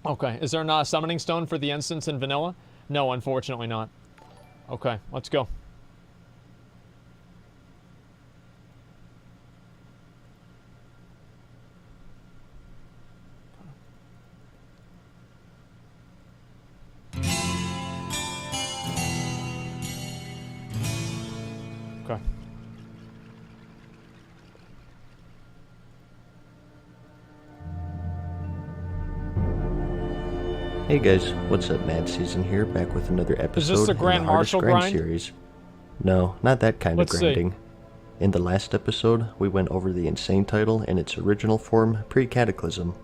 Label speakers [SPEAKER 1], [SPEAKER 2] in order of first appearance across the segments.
[SPEAKER 1] Okay, is there not a summoning stone for the instance in vanilla? No, unfortunately not. Okay, let's go. Okay.
[SPEAKER 2] Hey guys, what's up? Mad Season here, back with another episode
[SPEAKER 1] Is this the Grand
[SPEAKER 2] in the Hardest
[SPEAKER 1] Marshal grind
[SPEAKER 2] series. No, not that kind
[SPEAKER 1] Let's
[SPEAKER 2] of
[SPEAKER 1] see.
[SPEAKER 2] grinding. In the last episode, we went over the Insane title in its original form, pre-Cataclysm.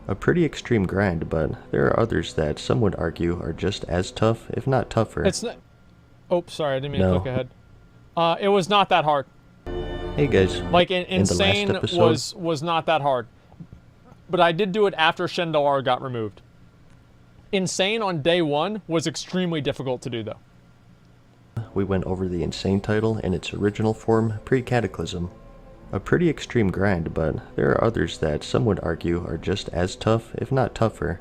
[SPEAKER 2] A pretty extreme grind, but there are others that some would argue are just as tough, if not tougher.
[SPEAKER 1] It's not... Oh, sorry, I didn't mean to
[SPEAKER 2] No.
[SPEAKER 1] click ahead. It was not that hard.
[SPEAKER 2] Hey guys,
[SPEAKER 1] Like,
[SPEAKER 2] in the
[SPEAKER 1] Insane
[SPEAKER 2] last episode,
[SPEAKER 1] was not that hard. But I did do it after Shendalar got removed. Insane on day one was extremely difficult to do, though.
[SPEAKER 2] we went over the Insane title in its original form, pre-Cataclysm. A pretty extreme grind, but there are others that some would argue are just as tough, if not tougher.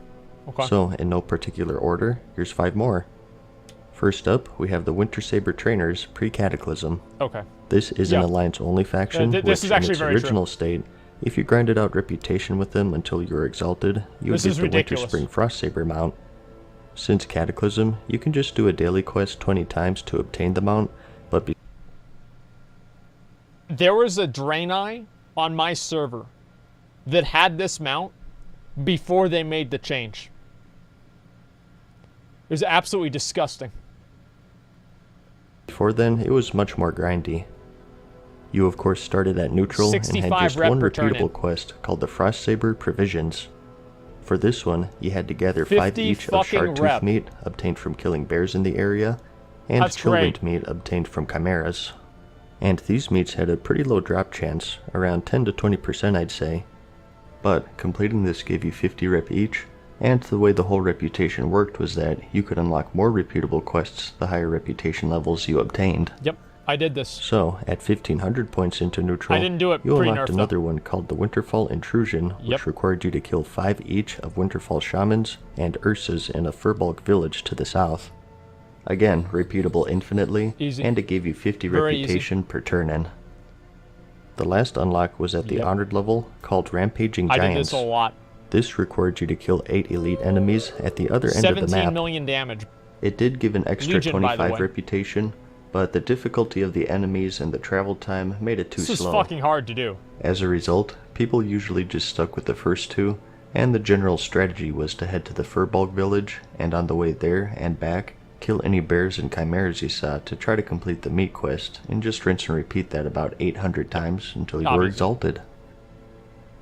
[SPEAKER 1] Okay.
[SPEAKER 2] So, in no particular order, here's 5 more. First up, we have the Winter Saber Trainers, pre-Cataclysm.
[SPEAKER 1] Okay.
[SPEAKER 2] This is an Alliance-only faction,
[SPEAKER 1] this
[SPEAKER 2] which
[SPEAKER 1] is actually
[SPEAKER 2] in its
[SPEAKER 1] very
[SPEAKER 2] original state, if you grinded out reputation with them until you were exalted, you would
[SPEAKER 1] This
[SPEAKER 2] get
[SPEAKER 1] is
[SPEAKER 2] the
[SPEAKER 1] ridiculous.
[SPEAKER 2] Winter Spring Frost Saber mount. Since Cataclysm, you can just do a daily quest 20 times to obtain the mount, but
[SPEAKER 1] There was a Draenei on my server that had this mount before they made the change. It was absolutely disgusting.
[SPEAKER 2] before then, it was much more grindy. You of course started at neutral and had
[SPEAKER 1] 65
[SPEAKER 2] just
[SPEAKER 1] rep
[SPEAKER 2] one
[SPEAKER 1] per turn
[SPEAKER 2] repeatable
[SPEAKER 1] in.
[SPEAKER 2] quest called the Frost Saber Provisions. For this one, you had to gather 5
[SPEAKER 1] 50
[SPEAKER 2] each of
[SPEAKER 1] fucking
[SPEAKER 2] Shark Tooth
[SPEAKER 1] rep.
[SPEAKER 2] meat obtained from killing bears in the area, and
[SPEAKER 1] That's
[SPEAKER 2] Chillwind
[SPEAKER 1] great.
[SPEAKER 2] meat obtained from chimeras. And these meats had a pretty low drop chance, around 10 to 20% I'd say. But completing this gave you 50 rep each, and the way the whole reputation worked was that you could unlock more reputable quests the higher reputation levels you obtained.
[SPEAKER 1] Yep, I did this.
[SPEAKER 2] So, at 1500 points into neutral,
[SPEAKER 1] I didn't do it
[SPEAKER 2] you
[SPEAKER 1] pre-nerf,
[SPEAKER 2] unlocked
[SPEAKER 1] though.
[SPEAKER 2] another one called the Winterfall Intrusion, which
[SPEAKER 1] Yep.
[SPEAKER 2] required you to kill 5 each of Winterfall Shamans and Ursas in a Furbolg village to the south. Again, repeatable infinitely,
[SPEAKER 1] Easy.
[SPEAKER 2] and it gave you 50
[SPEAKER 1] Very
[SPEAKER 2] reputation per turn-in. The last unlock was at the
[SPEAKER 1] Yep.
[SPEAKER 2] Honored level, called Rampaging
[SPEAKER 1] I did
[SPEAKER 2] Giants.
[SPEAKER 1] this a lot.
[SPEAKER 2] This required you to kill 8 elite enemies at the other end of the
[SPEAKER 1] 17
[SPEAKER 2] map.
[SPEAKER 1] million damage.
[SPEAKER 2] It did give an extra
[SPEAKER 1] Legion, by the
[SPEAKER 2] 25
[SPEAKER 1] way.
[SPEAKER 2] reputation, but the difficulty of the enemies and the travel time made it too
[SPEAKER 1] This is
[SPEAKER 2] slow.
[SPEAKER 1] fucking hard to do.
[SPEAKER 2] As a result, people usually just stuck with the first 2, and the general strategy was to head to the Furbolg village, and on the way there and back, kill any bears and chimeras you saw to try to complete the meat quest, and just rinse and repeat that about 800 times until you were
[SPEAKER 1] Obviously.
[SPEAKER 2] exalted.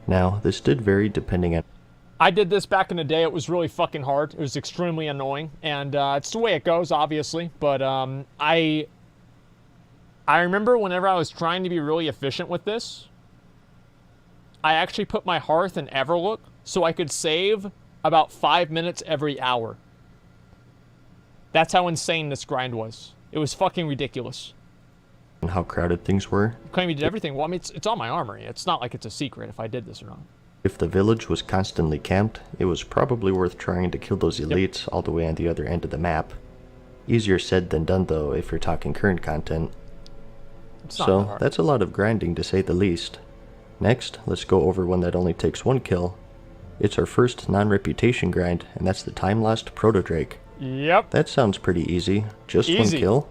[SPEAKER 2] Now, this did vary depending on
[SPEAKER 1] I did this back in the day. It was really fucking hard. It was extremely annoying, and it's the way it goes, obviously. But I remember whenever I was trying to be really efficient with this, I actually put my hearth in Everlook so I could save about 5 minutes every hour. That's how insane this grind was. It was fucking ridiculous.
[SPEAKER 2] how crowded things were.
[SPEAKER 1] You claim you did everything. Well, I mean, it's on my armory. It's not like it's a secret if I did this or not.
[SPEAKER 2] If the village was constantly camped, it was probably worth trying to kill those elites all the way on the other end of the map. Easier said than done though if you're talking current content.
[SPEAKER 1] It's not that
[SPEAKER 2] So
[SPEAKER 1] hard.
[SPEAKER 2] that's a lot of grinding to say the least. Next, let's go over one that only takes 1 kill. It's our first non-reputation grind, and that's the time-lost Proto-Drake.
[SPEAKER 1] Yep.
[SPEAKER 2] That sounds pretty easy. Just 1
[SPEAKER 1] Easy.
[SPEAKER 2] kill.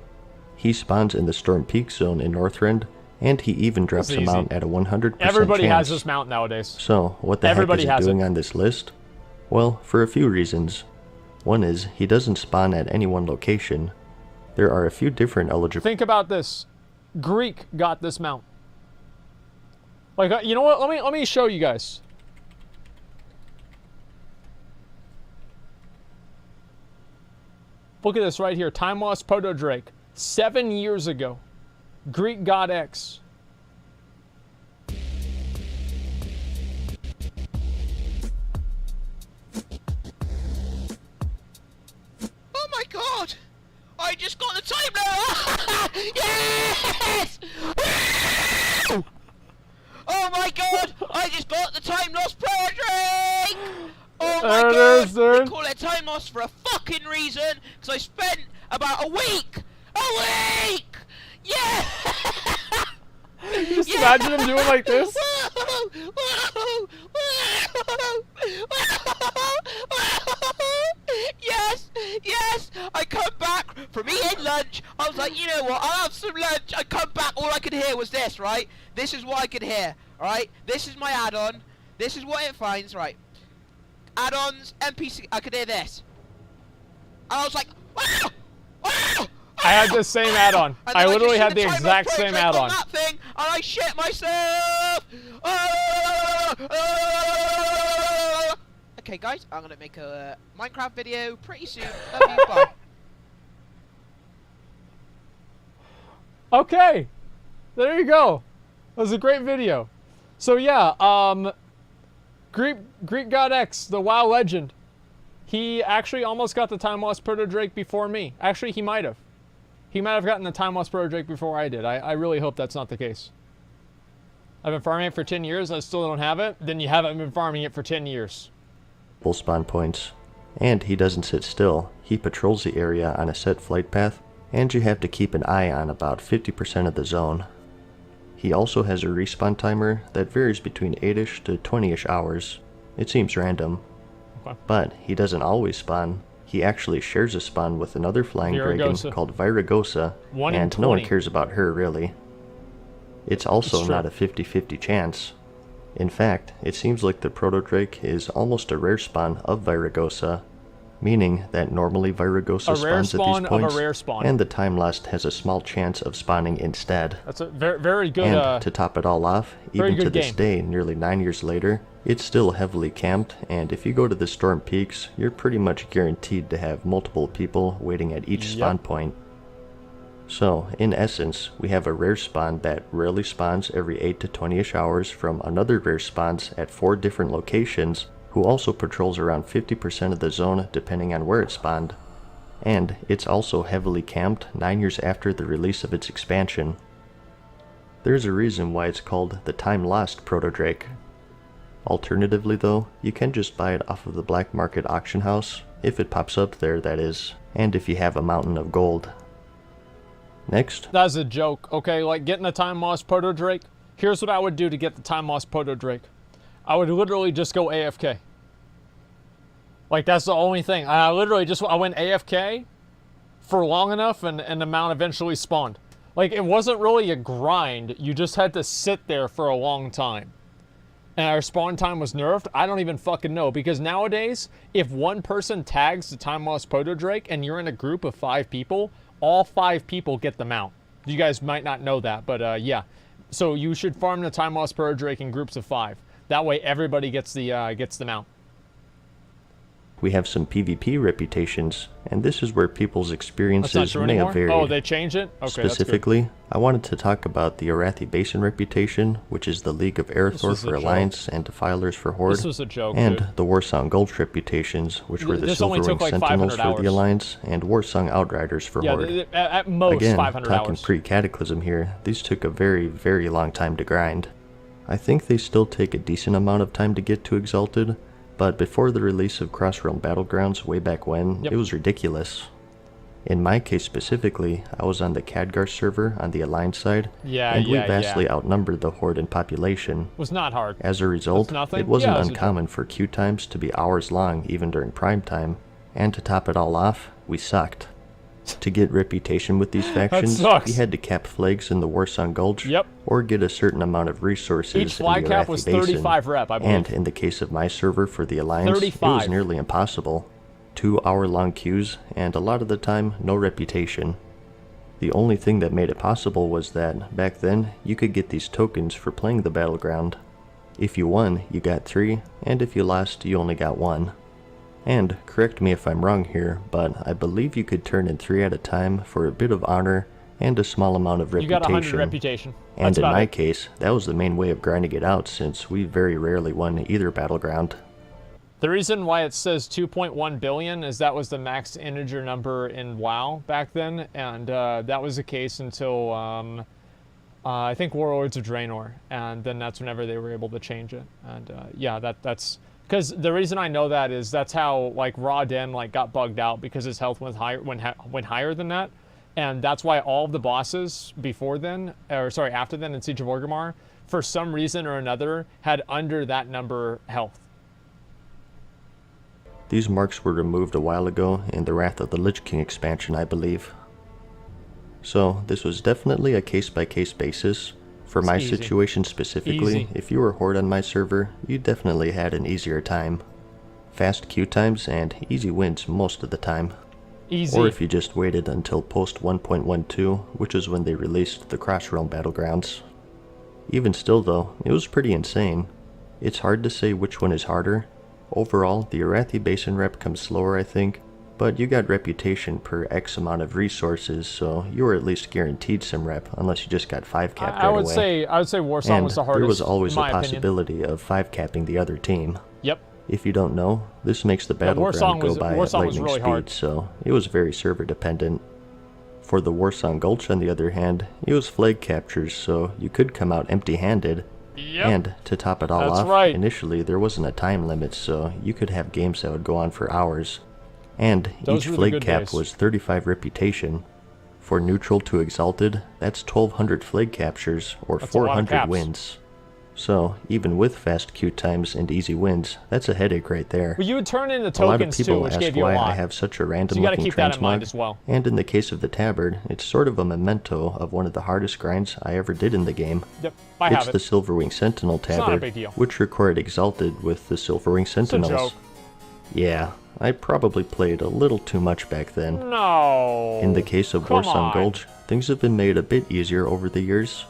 [SPEAKER 2] He spawns in the Storm Peak zone in Northrend, and he even drops
[SPEAKER 1] That's
[SPEAKER 2] him
[SPEAKER 1] easy.
[SPEAKER 2] out at a 100%
[SPEAKER 1] Everybody
[SPEAKER 2] chance.
[SPEAKER 1] has this mount nowadays.
[SPEAKER 2] So, what the
[SPEAKER 1] Everybody
[SPEAKER 2] heck is
[SPEAKER 1] has
[SPEAKER 2] he
[SPEAKER 1] it.
[SPEAKER 2] doing on this list? Well, for a few reasons. One is, he doesn't spawn at any one location. There are a few different eligible...
[SPEAKER 1] Think about this. Greek got this mount. Like, you know what? Let me show you guys. Look at this right here. Time Lost Proto Drake. 7 years ago. Greek God X.
[SPEAKER 3] Oh my god! I just got the time now! Yes! Oh my god! I just got the time lost project! Oh Oh
[SPEAKER 1] There
[SPEAKER 3] my
[SPEAKER 1] it
[SPEAKER 3] god!
[SPEAKER 1] is, dude.
[SPEAKER 3] They call it time loss for a fucking reason, because I spent about a week! Yeah!
[SPEAKER 1] Just imagine him doing like this.
[SPEAKER 3] Yes! I come back from eating lunch. I was like, you know what? I'll have some lunch. I come back. All I could hear was this, right? This is what I could hear, right? This is my add-on. This is what it finds, right? Add-ons, NPC. I could hear this. And I was like, wow! Wow!
[SPEAKER 1] I had the same add-on.
[SPEAKER 3] And
[SPEAKER 1] I
[SPEAKER 3] then
[SPEAKER 1] literally
[SPEAKER 3] just
[SPEAKER 1] had
[SPEAKER 3] see
[SPEAKER 1] the
[SPEAKER 3] time
[SPEAKER 1] exact
[SPEAKER 3] off
[SPEAKER 1] same
[SPEAKER 3] break on
[SPEAKER 1] add-on.
[SPEAKER 3] that thing, and I shit myself. Okay, guys, I'm gonna make a Minecraft video pretty soon. Love you, bye.
[SPEAKER 1] Okay, there you go. That was a great video. So yeah, Greek God X, the WoW legend, he actually almost got the time lost proto Drake before me. Actually, he might have. He might have gotten the time lost proto Drake before I did. I really hope that's not the case. I've been farming it for 10 years. I still don't have it. Then you haven't been farming it for 10 years.
[SPEAKER 2] Full spawn points. And he doesn't sit still. He patrols the area on a set flight path, and you have to keep an eye on about 50% of the zone. He also has a respawn timer that varies between 8ish to 20ish hours. It seems random.
[SPEAKER 1] Okay.
[SPEAKER 2] But he doesn't always spawn. He actually shares a spawn with another flying dragon
[SPEAKER 1] Viragosa.
[SPEAKER 2] called Viragosa,
[SPEAKER 1] 1 in
[SPEAKER 2] and no one
[SPEAKER 1] 20.
[SPEAKER 2] cares about her really. It's also
[SPEAKER 1] It's true.
[SPEAKER 2] not a 50-50 chance. In fact, it seems like the Proto-Drake is almost a rare spawn of Viragosa, meaning that normally Viragosa
[SPEAKER 1] A rare
[SPEAKER 2] spawns at
[SPEAKER 1] spawn
[SPEAKER 2] these
[SPEAKER 1] of
[SPEAKER 2] points,
[SPEAKER 1] a rare spawn.
[SPEAKER 2] and the Time Lost has a small chance of spawning instead.
[SPEAKER 1] That's a very good.
[SPEAKER 2] And to top it all off,
[SPEAKER 1] very
[SPEAKER 2] even to
[SPEAKER 1] good
[SPEAKER 2] this
[SPEAKER 1] game.
[SPEAKER 2] day, nearly 9 years later, it's still heavily camped, and if you go to the Storm Peaks, you're pretty much guaranteed to have multiple people waiting at each spawn point. So, in essence, we have a rare spawn that rarely spawns every 8 to 20ish hours from another rare spawns at 4 different locations, who also patrols around 50% of the zone depending on where it spawned. And it's also heavily camped 9 years after the release of its expansion. There's a reason why it's called the Time Lost Proto-Drake. Alternatively though, you can just buy it off of the black market auction house, if it pops up there that is, and if you have a mountain of gold. Next,
[SPEAKER 1] That's a joke, okay? Like getting the time lost proto Drake. Here's what I would do to get the time lost proto Drake. I would literally just go AFK. Like that's the only thing. I went AFK for long enough, and the mount eventually spawned. Like it wasn't really a grind. You just had to sit there for a long time. And our spawn time was nerfed. I don't even fucking know, because nowadays, if one person tags the time lost proto Drake and you're in a group of 5 people, all 5 people get the mount. You guys might not know that, but yeah. So you should farm the time lost proto Drake in groups of 5. That way everybody gets the mount.
[SPEAKER 2] we have some PvP reputations, and this is where people's
[SPEAKER 1] That's not
[SPEAKER 2] experiences
[SPEAKER 1] true
[SPEAKER 2] may
[SPEAKER 1] anymore?
[SPEAKER 2] have varied.
[SPEAKER 1] Oh, they changed it? Okay, that's good.
[SPEAKER 2] Specifically, I wanted to talk about the Arathi Basin reputation, which is the League of Earthor
[SPEAKER 1] was a
[SPEAKER 2] for
[SPEAKER 1] joke.
[SPEAKER 2] Alliance and Defilers for Horde,
[SPEAKER 1] This was a joke,
[SPEAKER 2] and
[SPEAKER 1] dude.
[SPEAKER 2] the Warsong Gulch reputations, which were the
[SPEAKER 1] This only
[SPEAKER 2] Silverwing
[SPEAKER 1] took, like,
[SPEAKER 2] Sentinels
[SPEAKER 1] 500
[SPEAKER 2] for
[SPEAKER 1] hours.
[SPEAKER 2] the Alliance, and Warsong Outriders for
[SPEAKER 1] Yeah,
[SPEAKER 2] Horde.
[SPEAKER 1] at most
[SPEAKER 2] Again,
[SPEAKER 1] 500
[SPEAKER 2] talking
[SPEAKER 1] hours.
[SPEAKER 2] pre-Cataclysm here, these took a very, very long time to grind. I think they still take a decent amount of time to get to Exalted, but before the release of Crossrealm Battlegrounds way back when,
[SPEAKER 1] Yep.
[SPEAKER 2] it was ridiculous. In my case specifically, I was on the Khadgar server on the Alliance side,
[SPEAKER 1] Yeah,
[SPEAKER 2] and we
[SPEAKER 1] yeah,
[SPEAKER 2] vastly
[SPEAKER 1] yeah.
[SPEAKER 2] outnumbered the Horde in population.
[SPEAKER 1] Was not hard.
[SPEAKER 2] As a result,
[SPEAKER 1] That's nothing?
[SPEAKER 2] it wasn't
[SPEAKER 1] Yeah, it was a
[SPEAKER 2] uncommon for queue times to be hours long even during prime time, and to top it all off, we sucked. To get reputation with these factions,
[SPEAKER 1] sucks.
[SPEAKER 2] you had to cap flags in the Warsong Gulch,
[SPEAKER 1] Yep.
[SPEAKER 2] or get a certain amount of resources
[SPEAKER 1] Each flag
[SPEAKER 2] in the
[SPEAKER 1] cap
[SPEAKER 2] Arathi
[SPEAKER 1] was
[SPEAKER 2] Basin.
[SPEAKER 1] 35 rep, I believe.
[SPEAKER 2] And in the case of my server for the Alliance, it
[SPEAKER 1] 35.
[SPEAKER 2] was nearly impossible. 2-hour-long queues, and a lot of the time, no reputation. The only thing that made it possible was that, back then, you could get these tokens for playing the battleground. If you won, you got 3, and if you lost, you only got 1. And, correct me if I'm wrong here, but I believe you could turn in 3 at a time for a bit of honor and a small amount of
[SPEAKER 1] You got 100
[SPEAKER 2] reputation.
[SPEAKER 1] reputation.
[SPEAKER 2] And
[SPEAKER 1] That's
[SPEAKER 2] in
[SPEAKER 1] about
[SPEAKER 2] my
[SPEAKER 1] it.
[SPEAKER 2] case, that was the main way of grinding it out, since we very rarely won either battleground.
[SPEAKER 1] The reason why it says 2.1 billion is that was the max integer number in WoW back then, and that was the case until I think Warlords of Draenor, and then that's whenever they were able to change it. And yeah, that's Because the reason I know that is that's how like Raw Den like got bugged out because his health went higher than that, and that's why all of the bosses before then, or sorry, after then in Siege of Orgrimmar, for some reason or another, had under that number health.
[SPEAKER 2] These marks were removed a while ago in the Wrath of the Lich King expansion, I believe. So this was definitely a case-by-case basis. For my situation specifically, if you were Horde on my server, you definitely had an easier time. Fast queue times and easy wins most of the time.
[SPEAKER 1] Easy.
[SPEAKER 2] Or if you just waited until post 1.12, which is when they released the Crossrealm Battlegrounds. Even still though, it was pretty insane. It's hard to say which one is harder. Overall, the Arathi Basin rep comes slower, I think, but you got reputation per X amount of resources, so you were at least guaranteed some rep, unless you just got 5-capped right away.
[SPEAKER 1] I would say Warsong was the hardest.
[SPEAKER 2] There was always a
[SPEAKER 1] in my
[SPEAKER 2] possibility of 5-capping the other team.
[SPEAKER 1] Yep.
[SPEAKER 2] If you don't know, this makes the battleground go by at lightning speed, so it was very server dependent. For the Warsong Gulch, on the other hand, it was flag captures, so you could come out empty-handed.
[SPEAKER 1] Yep.
[SPEAKER 2] And to top it all off, initially there wasn't a time limit, so you could have games that would go on for hours. And each flag cap was 35 reputation. For neutral to exalted, that's 1200 flag captures, or 400 wins. So, even with fast queue times and easy wins, that's a headache right there.
[SPEAKER 1] Well, you would turn into tokens too, which gave you a lot.
[SPEAKER 2] A lot of people ask why I have such a random looking transmog,
[SPEAKER 1] as well.
[SPEAKER 2] And in the case of the tabard, it's sort of a memento of one of the hardest grinds I ever did in the game.
[SPEAKER 1] Yep, I have it.
[SPEAKER 2] It's the Silverwing Sentinel tabard,
[SPEAKER 1] it's not a big deal.
[SPEAKER 2] Which required exalted with the Silverwing Sentinels.
[SPEAKER 1] It's a joke.
[SPEAKER 2] Yeah, I probably played a little too much back then.
[SPEAKER 1] No.
[SPEAKER 2] In the case of Warsong Gulch, things have been made a bit easier over the years.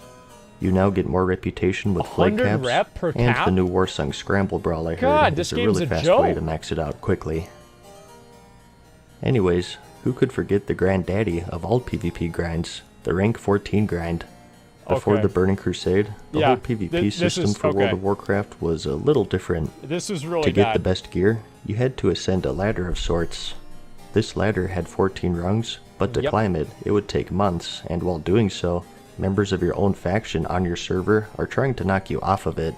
[SPEAKER 2] You now get more reputation with flag caps, and the new Warsong Scramble Brawl I heard is a really fast way to max it out quickly. Anyways, who could forget the granddaddy of all PvP grinds, the rank 14 grind? Before the Burning Crusade, the whole PvP system for World of Warcraft was a little different.
[SPEAKER 1] This is really
[SPEAKER 2] To get the best gear, you had to ascend a ladder of sorts. This ladder had 14 rungs, but to climb it, it would take months, and while doing so, members of your own faction on your server are trying to knock you off of it.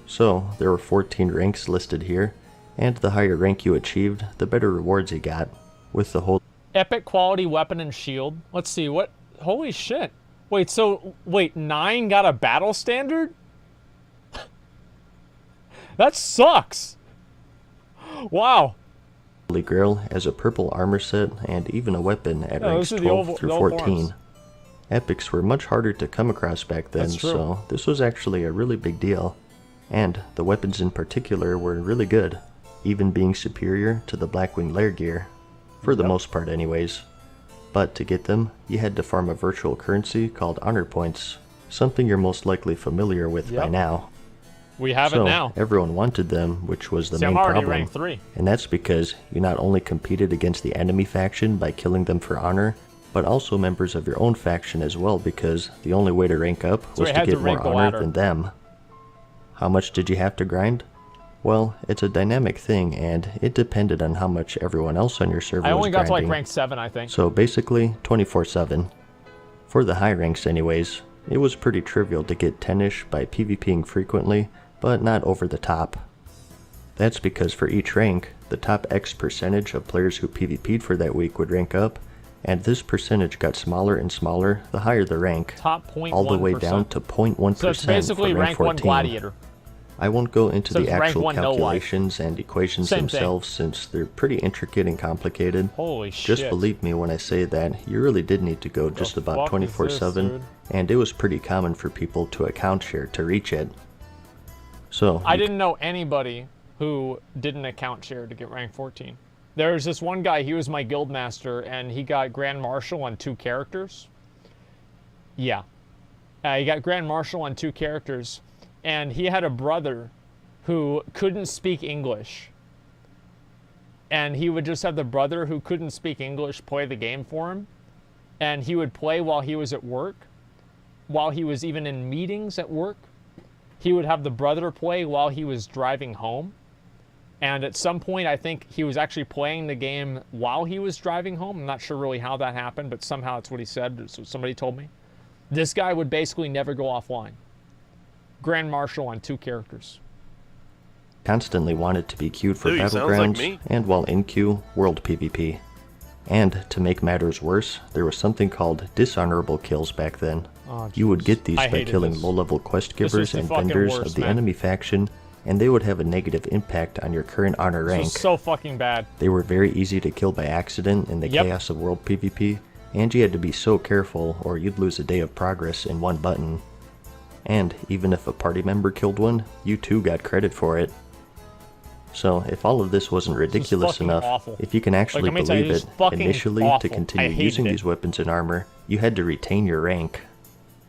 [SPEAKER 2] So, there were 14 ranks listed here, and the higher rank you achieved, the better rewards you got, with the whole
[SPEAKER 1] epic quality weapon and shield. Let's see, what? Holy shit. Wait, 9 got a battle standard? That sucks! Wow.
[SPEAKER 2] Holy Grail as a purple armor set, and even a weapon at ranks 12 through 14. Epics were much harder to come across back then, so this was actually a really big deal. And the weapons in particular were really good, even being superior to the Blackwing Lair gear. For the most part anyways. But to get them, you had to farm a virtual currency called honor points, something you're most likely familiar with by now.
[SPEAKER 1] We have it now.
[SPEAKER 2] Everyone wanted them, which was the main problem.
[SPEAKER 1] Rank 3.
[SPEAKER 2] And that's because you not only competed against the enemy faction by killing them for honor, but also members of your own faction as well, because the only way to rank up was to get more honor than them. How much did you have to grind? Well, it's a dynamic thing, and it depended on how much everyone else on your server was grinding.
[SPEAKER 1] I only got to like rank 7, I think.
[SPEAKER 2] So basically, 24/7. For the high ranks anyways, it was pretty trivial to get 10-ish by PvPing frequently, but not over the top. That's because for each rank, the top X percentage of players who PvP'd for that week would rank up, and this percentage got smaller and smaller the higher the rank,
[SPEAKER 1] top 0.1%.
[SPEAKER 2] all the way down to 0.1%
[SPEAKER 1] so it's basically
[SPEAKER 2] for rank
[SPEAKER 1] 1
[SPEAKER 2] 14.
[SPEAKER 1] Gladiator.
[SPEAKER 2] I won't go into the actual calculations
[SPEAKER 1] no
[SPEAKER 2] and equations themselves since they're pretty intricate and complicated.
[SPEAKER 1] Holy shit.
[SPEAKER 2] Just believe me when I say that you really did need to go just about 24/7, and it was pretty common for people to account share to reach it. So
[SPEAKER 1] I didn't know anybody who didn't account share to get rank 14. There was this one guy, he was my guild master, and he got Grand Marshal on 2 characters. Yeah. He got Grand Marshal on 2 characters, and he had a brother who couldn't speak English. And he would just have the brother who couldn't speak English play the game for him. And he would play while he was at work, while he was even in meetings at work. He would have the brother play while he was driving home. And at some point, I think he was actually playing the game while he was driving home. I'm not sure really how that happened, but somehow that's what he said. That's what somebody told me. This guy would basically never go offline. Grand Marshal on 2 characters.
[SPEAKER 2] constantly wanted to be queued for
[SPEAKER 4] Dude, sounds like
[SPEAKER 2] battlegrounds,
[SPEAKER 4] me.
[SPEAKER 2] and while in queue, world PvP. And to make matters worse, there was something called dishonorable kills back then.
[SPEAKER 1] Oh,
[SPEAKER 2] You would get these
[SPEAKER 1] I
[SPEAKER 2] by
[SPEAKER 1] hated
[SPEAKER 2] killing
[SPEAKER 1] this.
[SPEAKER 2] low-level quest
[SPEAKER 1] This was
[SPEAKER 2] givers
[SPEAKER 1] the
[SPEAKER 2] and
[SPEAKER 1] fucking
[SPEAKER 2] vendors
[SPEAKER 1] worst,
[SPEAKER 2] of the
[SPEAKER 1] man.
[SPEAKER 2] enemy faction, and they would have a negative impact on your current honor
[SPEAKER 1] This
[SPEAKER 2] rank.
[SPEAKER 1] was so fucking bad.
[SPEAKER 2] They were very easy to kill by accident in the
[SPEAKER 1] Yep.
[SPEAKER 2] chaos of world PvP, and you had to be so careful or you'd lose a day of progress in one button. And even if a party member killed one, you too got credit for it. So if all of this wasn't ridiculous
[SPEAKER 1] fucking
[SPEAKER 2] enough,
[SPEAKER 1] awful.
[SPEAKER 2] if you can actually
[SPEAKER 1] let me tell you,
[SPEAKER 2] believe
[SPEAKER 1] this
[SPEAKER 2] it,
[SPEAKER 1] is fucking
[SPEAKER 2] initially
[SPEAKER 1] awful.
[SPEAKER 2] to
[SPEAKER 1] I
[SPEAKER 2] continue
[SPEAKER 1] hated
[SPEAKER 2] using
[SPEAKER 1] it.
[SPEAKER 2] these weapons and armor, you had to retain your rank.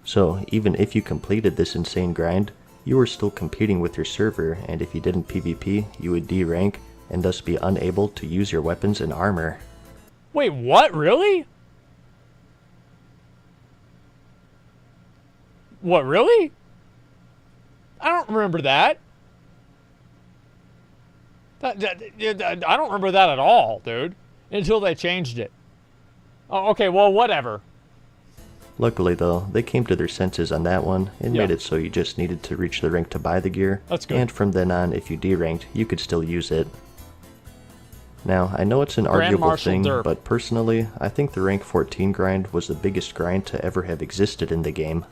[SPEAKER 2] So even if you completed this insane grind, you were still competing with your server, and if you didn't PvP, you would D-rank and thus be unable to use your weapons and armor.
[SPEAKER 1] Wait, what? Really? What, really? I don't remember that. I don't remember that at all, dude. Until they changed it. Oh, okay, well, whatever.
[SPEAKER 2] Luckily though, they came to their senses on that one and
[SPEAKER 1] Yeah.
[SPEAKER 2] made it so you just needed to reach the rank to buy the gear.
[SPEAKER 1] That's good.
[SPEAKER 2] And from then on, if you D-ranked, you could still use it. Now, I know it's an
[SPEAKER 1] Grand
[SPEAKER 2] arguable
[SPEAKER 1] Marshal
[SPEAKER 2] thing,
[SPEAKER 1] Derp.
[SPEAKER 2] but personally, I think the rank 14 grind was the biggest grind to ever have existed in the game.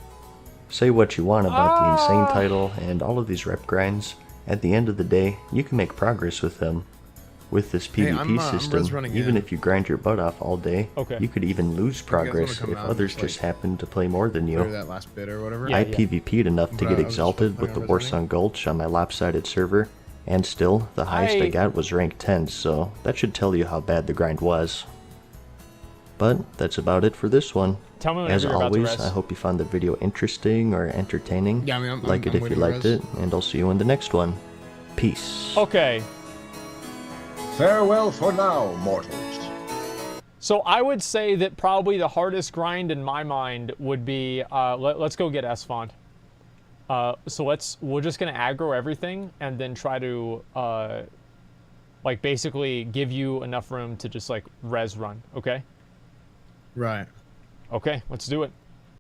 [SPEAKER 2] Say what you want about the insane title and all of these rep grinds, at the end of the day, you can make progress with them. With this
[SPEAKER 5] Hey,
[SPEAKER 2] PvP
[SPEAKER 5] I'm
[SPEAKER 2] system,
[SPEAKER 5] res running
[SPEAKER 2] even
[SPEAKER 5] in.
[SPEAKER 2] if you grind your butt off all day,
[SPEAKER 1] Okay.
[SPEAKER 2] you could even lose
[SPEAKER 5] you guys wanna
[SPEAKER 2] progress
[SPEAKER 5] come
[SPEAKER 2] if
[SPEAKER 5] out and
[SPEAKER 2] others
[SPEAKER 5] just,
[SPEAKER 2] just
[SPEAKER 5] like,
[SPEAKER 2] happen to play more than
[SPEAKER 5] Clear
[SPEAKER 2] you.
[SPEAKER 5] that last bit or whatever.
[SPEAKER 1] Yeah.
[SPEAKER 2] I PvP'd enough to
[SPEAKER 5] But
[SPEAKER 2] get
[SPEAKER 5] I was just
[SPEAKER 2] exalted
[SPEAKER 5] playing
[SPEAKER 2] with the
[SPEAKER 5] on
[SPEAKER 2] Warcraft
[SPEAKER 5] Resident
[SPEAKER 2] Gulch on my lopsided server, and still, the highest I got was rank 10, so that should tell you how bad the grind was. But that's about it for this one.
[SPEAKER 1] Tell me whenever
[SPEAKER 2] As
[SPEAKER 1] you're about to
[SPEAKER 2] always,
[SPEAKER 1] res.
[SPEAKER 2] I hope you found the video interesting or entertaining.
[SPEAKER 5] Yeah, I mean,
[SPEAKER 2] Like it
[SPEAKER 5] I'm
[SPEAKER 2] if you
[SPEAKER 5] waiting to
[SPEAKER 2] liked
[SPEAKER 5] res.
[SPEAKER 2] it, and I'll see you in the next one. Peace.
[SPEAKER 1] Okay,
[SPEAKER 6] Farewell for now, mortals.
[SPEAKER 1] so I would say that probably the hardest grind in my mind would be, let's go get S-Font. So we're just gonna aggro everything and then try to, like basically give you enough room to just like res run, okay?
[SPEAKER 5] Right.
[SPEAKER 1] Okay, let's do it.